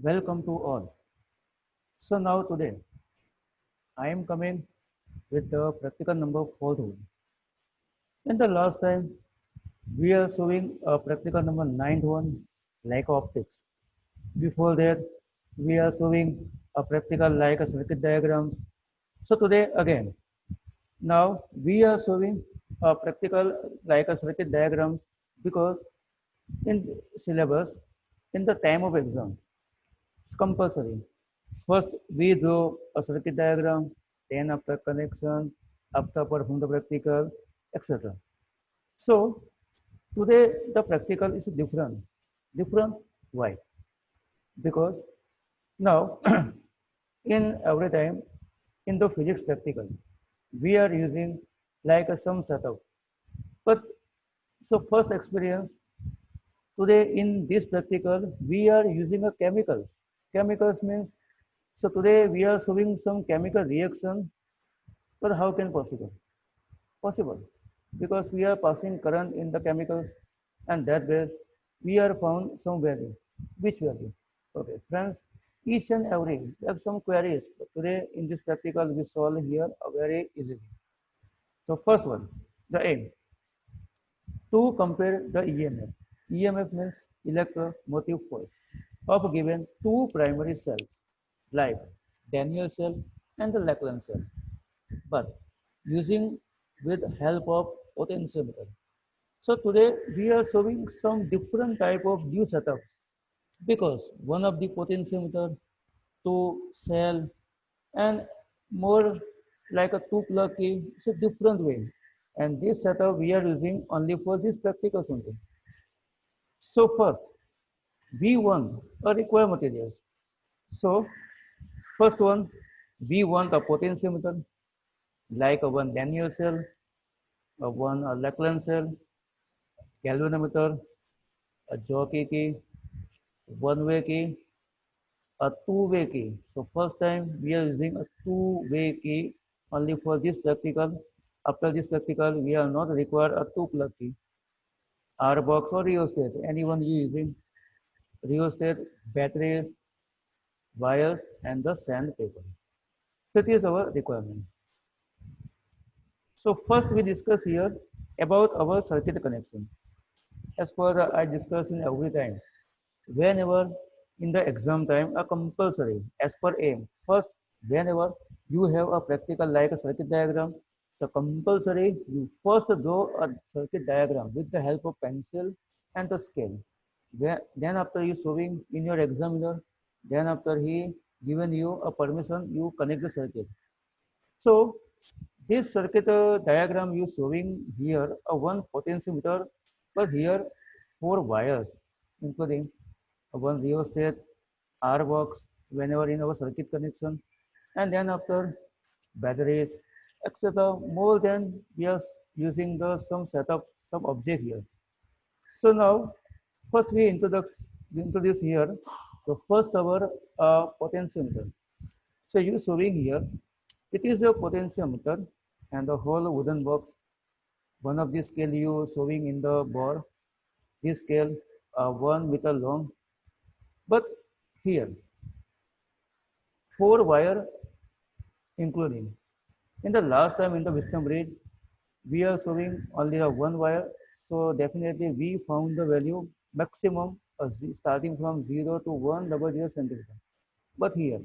Welcome to all. So now today I am coming with the practical number 4th one. In the last time we are showing a practical number 9th one like optics. Before that we are showing a practical like a circuit diagrams. So today again now we are showing a practical like a circuit diagrams because in syllabus in the time of exam it's compulsory. First, we draw a circuit diagram, then after connection, after perform the practical, etc. So, today the practical is different. Different, why? Because now, in every time, in the physics practical, we are using like a some setup. But so first experience, today in this practical, we are using a chemicals. Chemicals means, so today we are showing some chemical reaction. But how can possible? Possible, because we are passing current in the chemicals, and that way we are found some value. Which value? Okay, friends, each and every we have some queries. But today in this practical we solve here very easily. So first one, the aim to compare the EMF. EMF means electromotive force of given two primary cells like Daniel cell and the Laplace cell, but using with help of potentiometer. So today we are showing some different type of new setups because one of the potentiometer to cell and more like a two plug key. It's a different way. And this setup we are using only for this practical only. So first, V1 are required materials. So first one, V1 a potentiometer like a one Daniel cell, a one a Laplace cell, galvanometer, a jockey key, one-way key, a two-way key. So first time we are using a two-way key only for this practical. After this practical, we are not required a two-plug key. R box or rheostat, anyone you using rheostat, batteries, wires, and the sandpaper. That is our requirement. So first we discuss here about our circuit connection. As per I discuss in every time, whenever in the exam time are compulsory as per aim. First, whenever you have a practical like a circuit diagram, so compulsory you first draw a circuit diagram with the help of pencil and the scale. Then after you showing in your examiner, then after he given you a permission, you connect the circuit. So this circuit diagram you showing here a one potentiometer, but here four wires, including one rheostat, R box, whenever in our circuit connection, and then after batteries, etc. More than we are using the some setup, some object here. So now, first we introduce here the first our potentiometer. So you showing here, it is a potentiometer and the whole wooden box. One of the scale you showing in the board. This scale 1 meter long, but here four wire including. In the last time in the wisdom read, we are showing only a one wire. So definitely we found the value maximum starting from 0 to 100 centimeter. But here,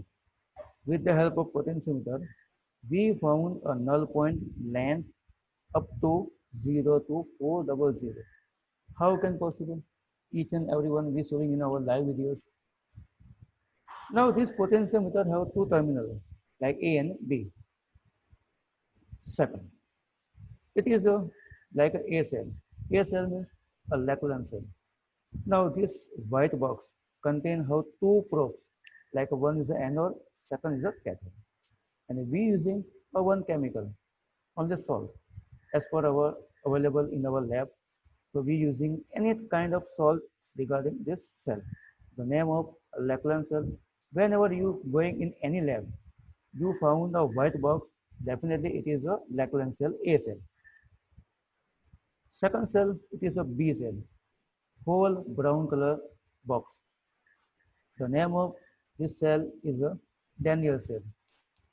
with the help of potentiometer, we found a null point length up to 0 to 400. How can possible? Each and everyone we showing in our live videos. Now this potentiometer have two terminals like A and B. Second, it is a like a cell. A cell means a Laplace cell. Now this white box contain how two probes, like one is the anode, second is the cathode, and we using a one chemical, only salt, as per our available in our lab. So we using any kind of salt regarding this cell. The name of Laplace cell. Whenever you going in any lab, you found a white box. Definitely it is a Laplace cell A cell. Second cell, it is a B cell, whole brown color box. The name of this cell is a Daniel cell.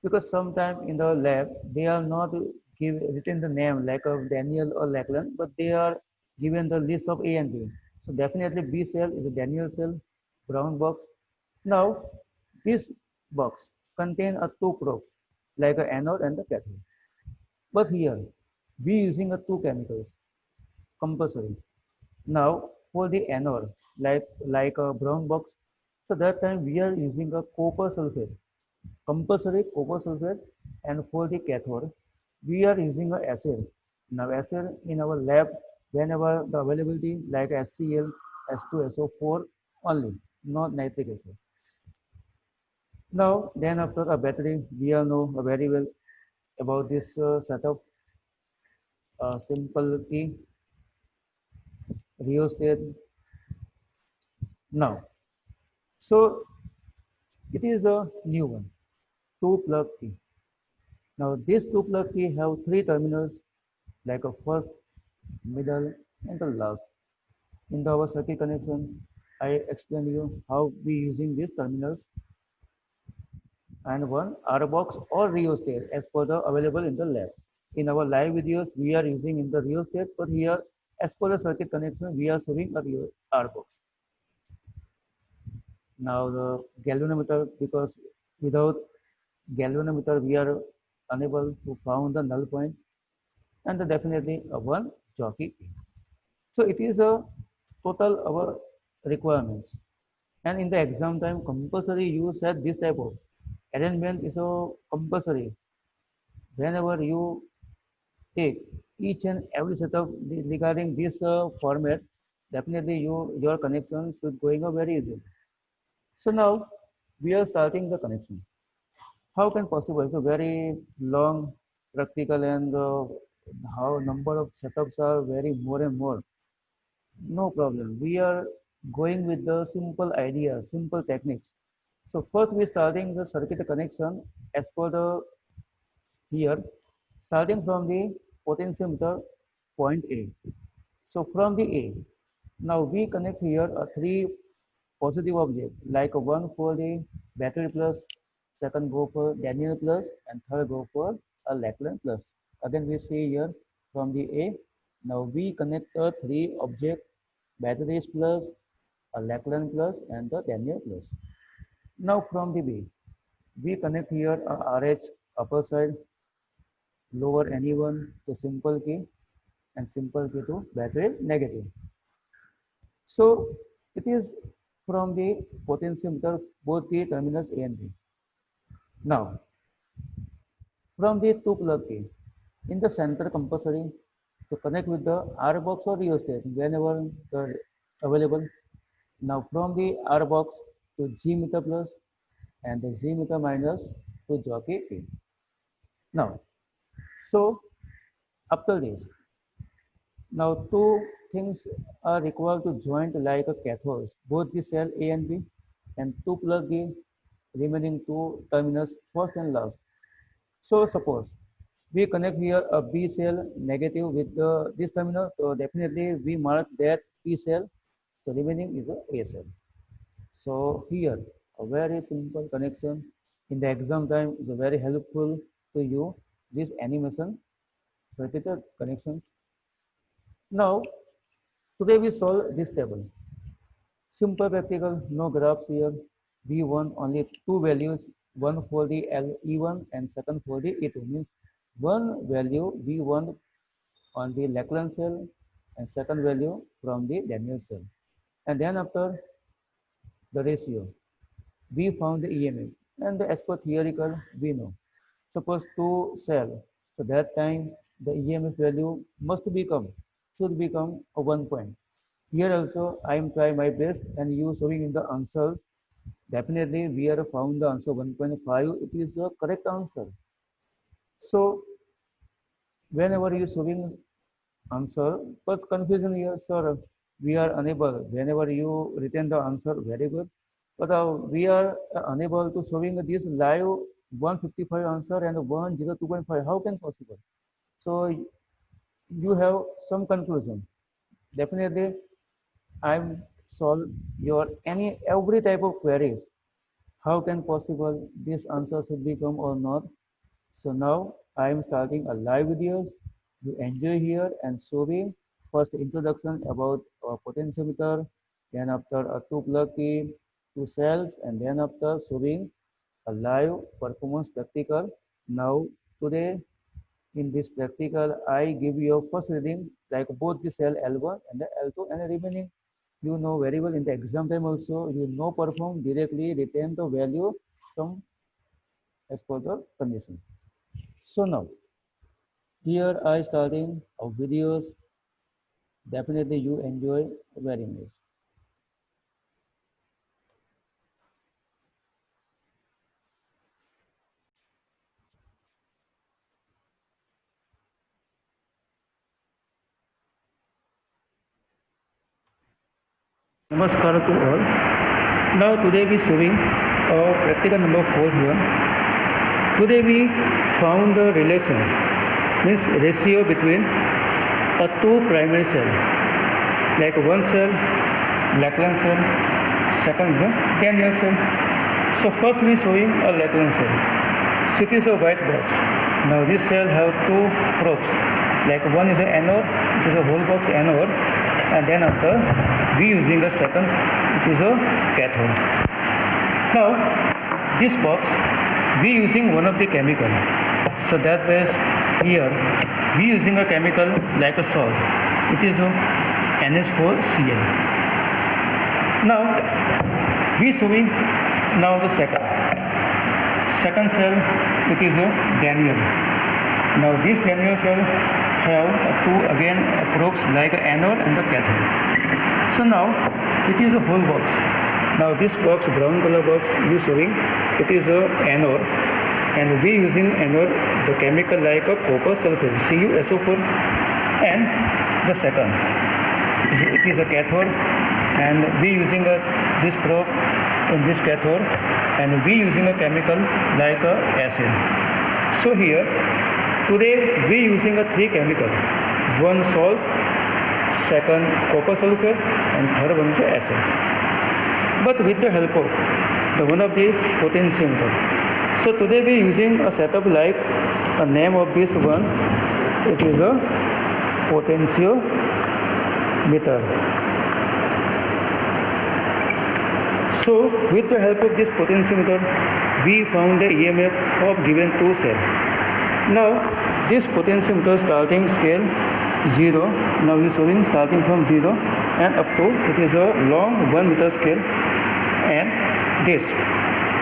Because sometime in the lab, they are not written the name like of Daniel or Lachlan, but they are given the list of A and B. So definitely B cell is a Daniel cell, brown box. Now, this box contain a two probes, like a anode and the cathode. But here, we using a two chemicals, compulsory. Now, for the anode, like a brown box, so that time we are using a copper sulfate, compulsory copper sulfate, and for the cathode, we are using a acid. Now, acid in our lab, whenever the availability like HCl, H2SO4 only, not nitric acid. Now, then after a battery, we all know very well about this setup, simple key, rheostat. Now, so it is a new one, two plug key. Now, this two plug key have three terminals like a first, middle, and the last. In our circuit connection, I explain you how we using these terminals and one R box or rheostat as per the available in the lab. In our live videos, we are using in the rheostat, but here as per the circuit connection, we are showing a R box. Now the galvanometer, because without galvanometer, we are unable to found the null point, and definitely a one jockey. So it is a total our requirements. And in the exam time, compulsory you said this type of arrangement is so compulsory. Whenever you take each and every setup regarding this format, definitely your connection should going up very easy. So now we are starting the connection. How can possible? It's a very long practical and how number of setups are very more and more. No problem. We are going with the simple idea, simple techniques. So first we starting the circuit connection as per the here, starting from the potentiometer point A. So from the A, now we connect here a three positive object, like a one for the battery plus, second go for Daniel plus, and third go for a Lachlan plus. Again we see here from the A, now we connect the three object, batteries plus, a Lachlan plus, and the Daniel plus. Now from the B, we connect here a RH upper side, lower anyone to simple key, and simple key to battery negative. So it is from the potentiometer both the terminals A and B. Now from the two plug key in the center compulsory to connect with the R box or rheostat whenever the available. Now from the R box to G meter plus and the G meter minus to jockey key. Now so after this, now two things are required to joint like a cathodes, both the cell A and B, and to plug the remaining two terminals first and last. So suppose we connect here a B cell negative with this terminal, so definitely we mark that P cell, so remaining is a A cell. So here a very simple connection in the exam time is very helpful to you, this animation circuit connections. Now today we solve this table. Simple practical, no graphs here. V1 only two values, one for the E1 and second for the E2. Means one value V1 on the Lachlan cell and second value from the Daniel cell. And then after the ratio, we found the EMF. And as per theoretical, we know. Suppose two cell, so that time the EMF value must become, should become a 1 point. Here also I am trying my best and you showing in the answers. Definitely we are found the answer 1.5. It is the correct answer. So whenever you showing answer, but confusion here, sir, we are unable. Whenever you written the answer, very good. But we are unable to showing this live 155 answer and 102.5. How can possible? So you have some conclusion. Definitely I'm solve your any every type of queries. How can possible this answer should become or not? So now I am starting a live videos. You enjoy here and showing first introduction about a potentiometer, then after a two plug key, two cells, and then after showing a live performance practical. Now today in this practical, I give you a first reading like both the cell L1 and the L2 and the remaining you know very well in the exam time also you know perform directly retain the value some as per the condition. So now here I starting our videos. Definitely you enjoy very much. Namaskar to all. Now today we showing practical number 4 here. Today we found the relation means ratio between a two primary cell like one cell Lackland cell, second is a Daniell cell. So first we showing a Lackland cell. So it is a white box. Now this cell have two probes. Like one is an anode, it is a whole box anode, and then after we using a second, it is a cathode. Now this box we using one of the chemical. So that means here we using a chemical like a salt. It is a NH4Cl. Now we showing now the second cell, it is a Daniell. Now this Daniell cell have two again probes like an anode and the cathode. So now it is a whole box. Now this box, brown color box we showing, it is a anode, and we using anode the chemical like a copper sulfate CuSO4, and the second it is a cathode, and we using this probe in this cathode, and we using a chemical like a acid. So here today we using a three chemical, one salt, second copper sulfate, and third one is acid. But with the help of the one of the potentiometer. So today we using a setup like a name of this one, it is a potentiometer. So with the help of this potentiometer, we found the EMF of given two cell. Now this potentiometer starting scale 0. Now we showing starting from 0 and up to it is a long 1 meter scale, and this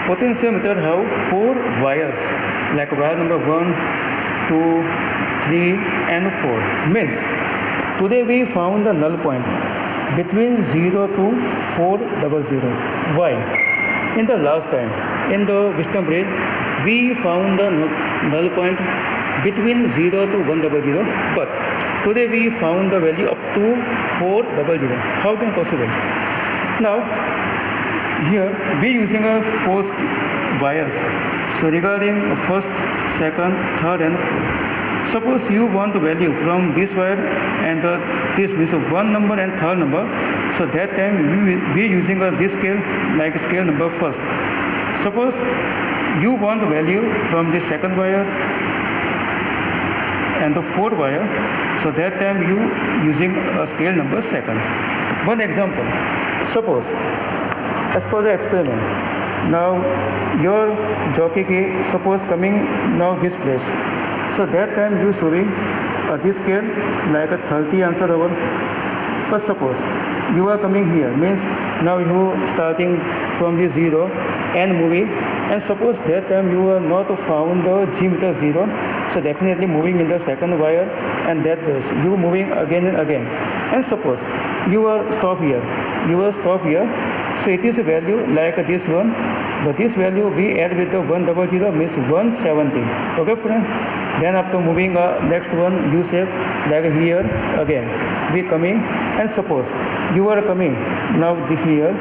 potentiometer have four wires like wire number 1, 2, 3 and 4. Means today we found the null point between 0 to 400. Why? In the last time, in the wisdom bridge, we found the null point between 0 to 100, but today we found the value up to 400. How can possible? Now, here we using a four wires. So regarding first, second, third and fourth. Suppose you want the value from this wire and this means one number and third number. So that time we using this scale like scale number first. Suppose you want the value from the second wire and the fourth wire. So that time you using a scale number second. One example. Suppose as per the experiment. Now your jockey key suppose coming now this place. So that time you showing this scale like a 30 answer over. But suppose you are coming here means now you starting from the 0 and moving, and suppose that time you are not found the G meter 0. So definitely moving in the second wire, and that way you moving again and again. And suppose you are stop here, so it is a value like this one, but this value we add with the 100 means 170. Okay friend, then after moving next one you say like here again we coming, and suppose you are coming now here,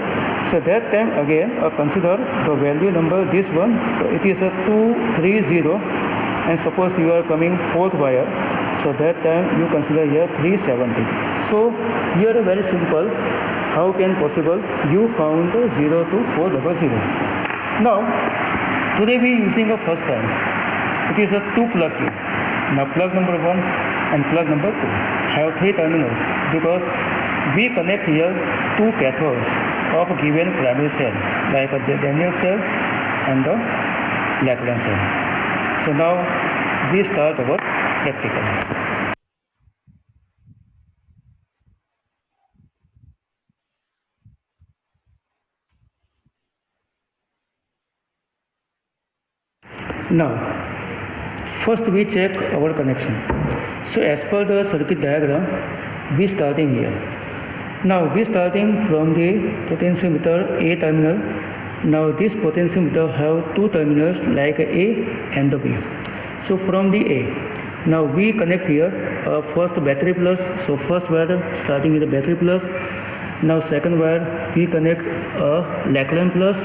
so that time again consider the value number this one, so it is a 230, and suppose you are coming fourth wire, so that time you consider here 370. So here very simple, how can possible you found 0 to 400. Now, today we are using a first time. It is a two plug key. Now plug number 1 and plug number 2 have 3 terminals because we connect here 2 cathodes of a given primary cell like the Daniell cell and the Lackland cell. So now we start our practical. Now, first we check our connection. So as per the circuit diagram, we starting here. Now we starting from the potentiometer A terminal. Now this potentiometer have 2 terminals like A and the B. So from the A, now we connect here first battery plus. So first wire starting with the battery plus. Now second wire we connect a Lackland plus.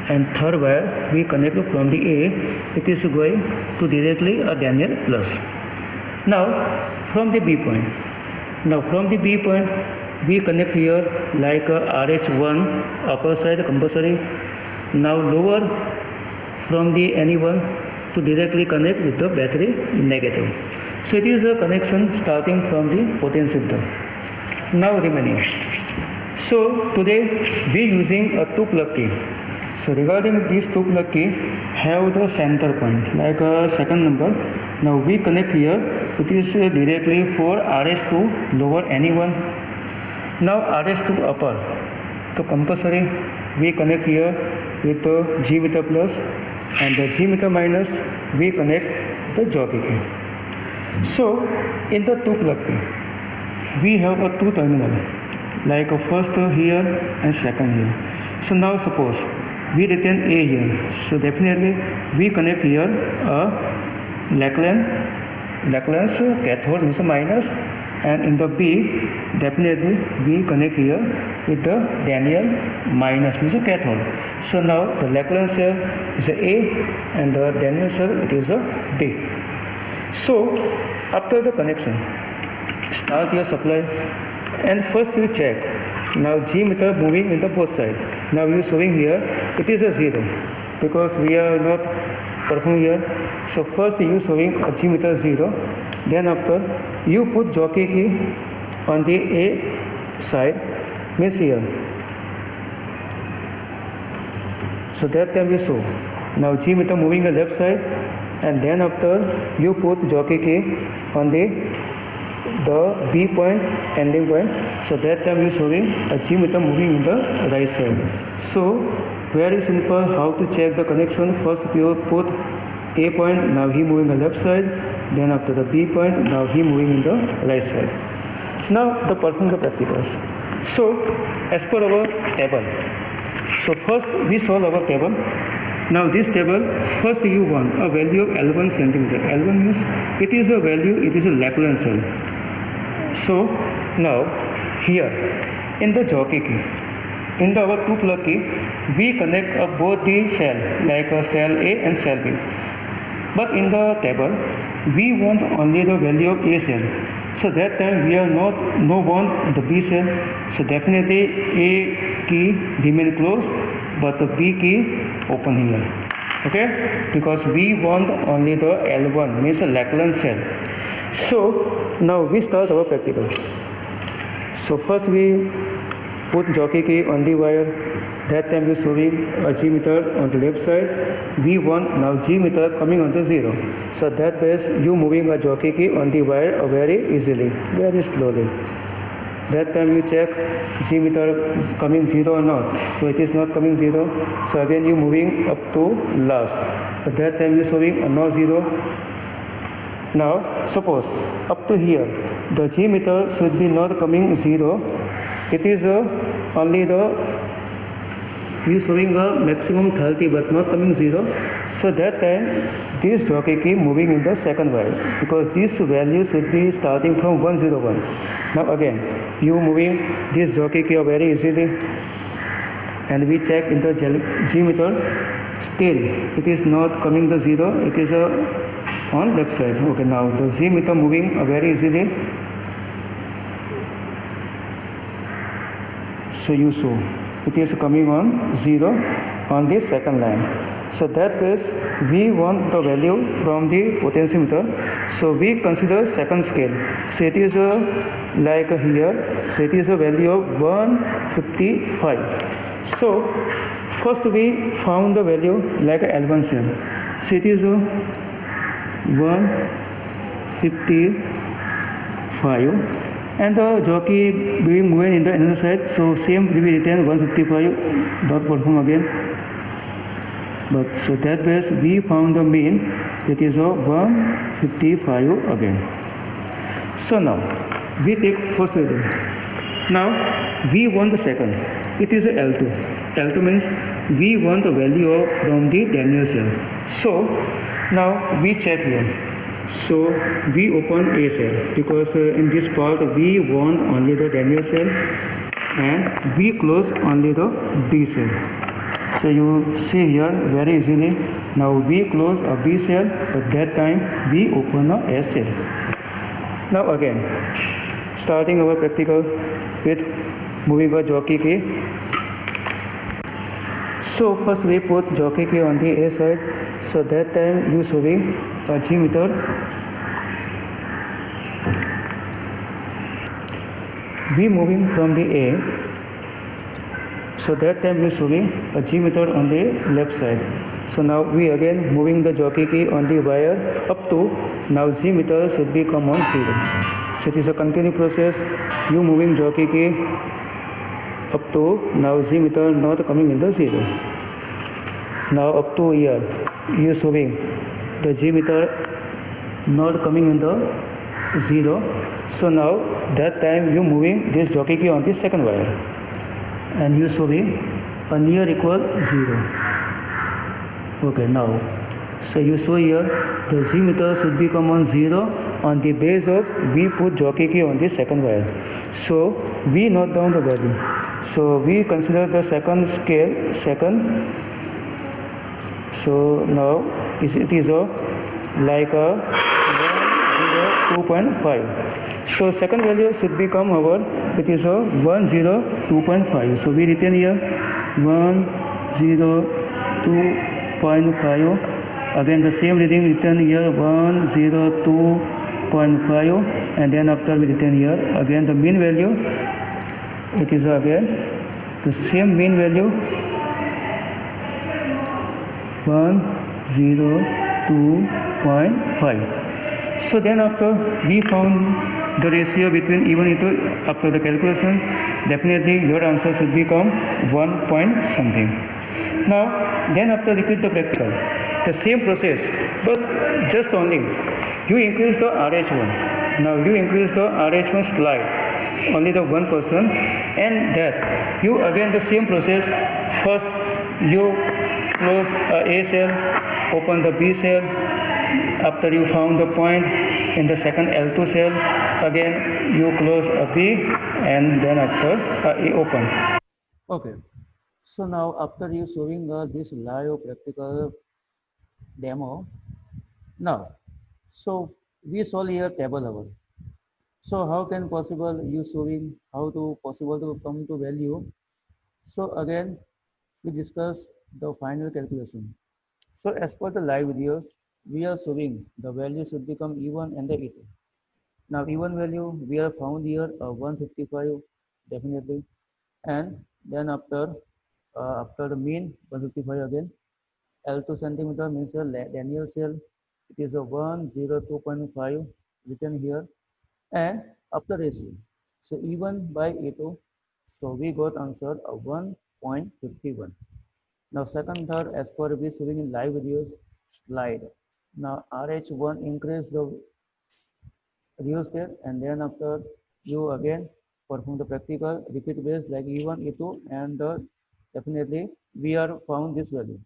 And third wire we connect from the A, it is going to directly a Daniell plus. Now from the B point, we connect here like a RH1 upper side compulsory. Now lower from the NE1 to directly connect with the battery negative. So it is a connection starting from the potentiometer. Now remaining. So today we using a 2 plug key. So regarding these 2 plug key have the center point like a second number. Now we connect here, it is directly for RH2 lower NE1. Now RH2 upper to compulsory we connect here with the G meter plus and the G meter minus we connect the jockey key. So in the 2 plug key we have a 2 terminal like a first here and second here. So now suppose we retain A here, so definitely we connect here a Lackland's cathode means a minus, and in the B definitely we connect here with the Daniell minus means a cathode. So now the Lackland cell is a A and the Daniell cell it is a B. So after the connection, start your supply and first you check. Now G meter moving in the both side. Now you showing here it is a 0 because we are not performing here. So first you showing a G meter 0. Then after you put jockey key on the A side means here. So that time you show. Now G meter moving the left side and then after you put jockey key on the B point ending point. So that time you showing a G meter moving in the right side. So very simple how to check the connection. First you put A point, now he moving the left side. Then after the B point, now he moving in the right side. Now the perform the practicals. So as per our table. So first we solve our table. Now this table, first you want a value of L1 centimeter. L1 means it is a value, it is a Lackland cell. So now here in the jockey key, in the our 2 plug key, we connect both the cell like a cell A and cell B. But in the table, we want only the value of A cell. So that time we are no want the B cell. So definitely A key remain closed, but the B key open here. Okay, because we want only the L1 means a Lackland cell. So now we start our practical. So first we put jockey key on the wire. That time we showing a G meter on the left side. V1 now G meter coming on the 0. So that means you moving a jockey key on the wire very easily, very slowly. That time you check G meter is coming 0 or not. So it is not coming 0. So again you moving up to last. At that time you showing a no 0. Now suppose up to here the G meter should be not coming 0. It is only the you showing a maximum 30 but not coming 0. So that time this jockey key moving in the second wire because this value should be starting from 101. Now again you moving this jockey key very easily and we check in the G meter. Still it is not coming the 0. It is on left side. Okay, now the G meter moving very easily. So you show it is coming on 0 on the second line. So that means we want the value from the potentiometer. So we consider second scale. So it is like here. So it is a value of 155. So first we found the value like L1 cell. So it is 155 and the jockey being moving in the another side, so same will be written 155 dot perform again. But so that means we found the mean, that is 155 again. So now we take first reading. Now we want the second, it is L2. L2 means we want the value of from the Daniell cell. So now we check here. So we open A cell because in this part we want only the Daniell cell and we close only the B cell. So you see here very easily. Now we close a B cell, at that time we open a S cell. Now again, starting our practical with moving a jockey key. So first we put jockey key on the A side. So that time you showing a G meter. We moving from the A. So that time you showing a G meter on the left side. So now we again moving the jockey key on the wire up to, now G meter should become on 0. So it is a continuous process. You moving jockey key up to, now G meter not coming in the 0. Now up to here you showing the G meter not coming in the 0. So now that time you moving this jockey key on the second wire and you showing a near equal 0. Okay, now so you show here the G meter should become on 0 on the base of we put jockey key on the second wire. So we note down the value. So we consider the second scale, second. So now it is like a 2.5. So second value should become our, it is a 102.5. So we written here 102.5. Again the same reading written here 102.5, and then after we written here again the mean value, it is again the same mean value 102.5. So then after we found the ratio between E1 E2, after the calculation definitely your answer should become 1 point something. Now then after repeat the practical, the same process, but just only you increase the RH1. Now you increase the RH1 slide only the 1%, and that you again the same process. First you close A cell, open the B cell. After you found the point in the second L2 cell, again you close a B and then after A open. Okay, so now after you showing this live practical demo, now so we solve here table level. So how can possible you showing how to possible to come to value? So again we discuss the final calculation. So as per the live videos, we are showing the value should become E1 and the E2. Now E1 value we are found here 155 definitely, and then after the mean 155 again. L2 centimeter means a Daniell cell. It is a 102.5 written here, and after ratio. So E1 by E2. So we got answer of 1.51. Now second third as per we showing in live videos slide. Now RH1 increase the reduce there, and then after you again perform the practical repeat base like E1 E2, and definitely we are found this value.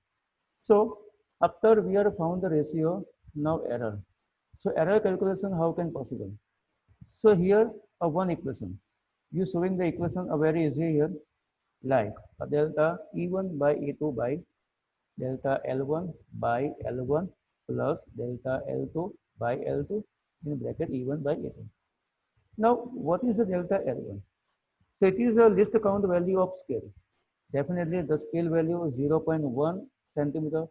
So after we are found the ratio, now error. So error calculation how can possible? So here a one equation. You showing the equation a very easy here, like a delta E1 by E2 by delta L1 by L1 plus delta L2 by L2 in bracket E1 by E2. Now what is the delta L1? So it is a least count value of scale. Definitely the scale value is 0.1 centimeter.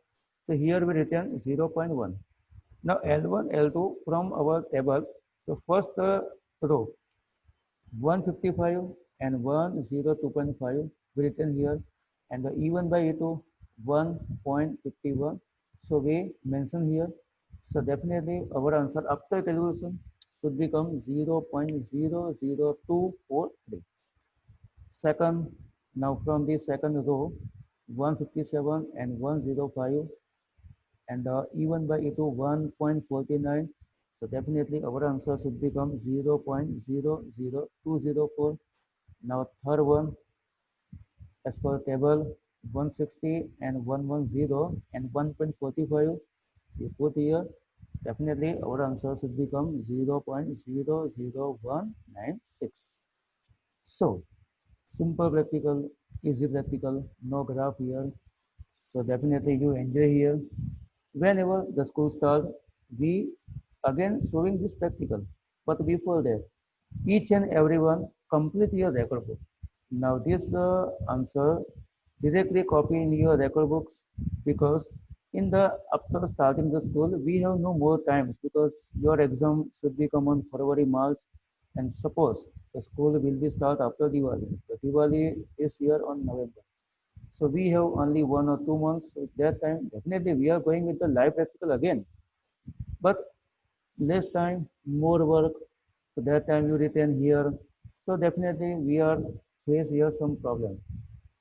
So here we written 0.1. Now L1, L2 from our table. So first row 155 and 102.5 we written here, and the E1 by E2 1.51. So we mention here. So definitely our answer after calculation should become 0.00243. Second, now from the second row 157 and 105, and E1 by E2 1.49. So definitely our answer should become 0.00204. Now third one, as per table 160 and 110 and 1.45, we put here. Definitely our answer should become 0.00196. So simple practical, easy practical, no graph here. So definitely you enjoy here. Whenever the school starts, we again showing this practical. But before that, each and everyone complete your record book. Now this answer directly copy in your record books, because in the after starting the school we have no more times, because your exam should be come on February, March, and suppose the school will be start after Diwali. The Diwali is here on November. So we have only 1 or 2 months. So that time definitely we are going with the live practical again. But less time, more work. So that time you retain here. So definitely we are face here some problem.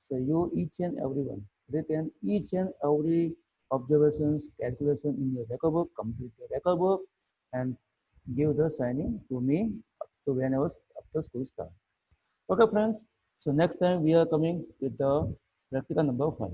So you each and everyone retain each and every observations, calculation in your record book, complete your record book, and give the signing to me to when I was after school start. Okay, friends. So next time we are coming with the practical number 5.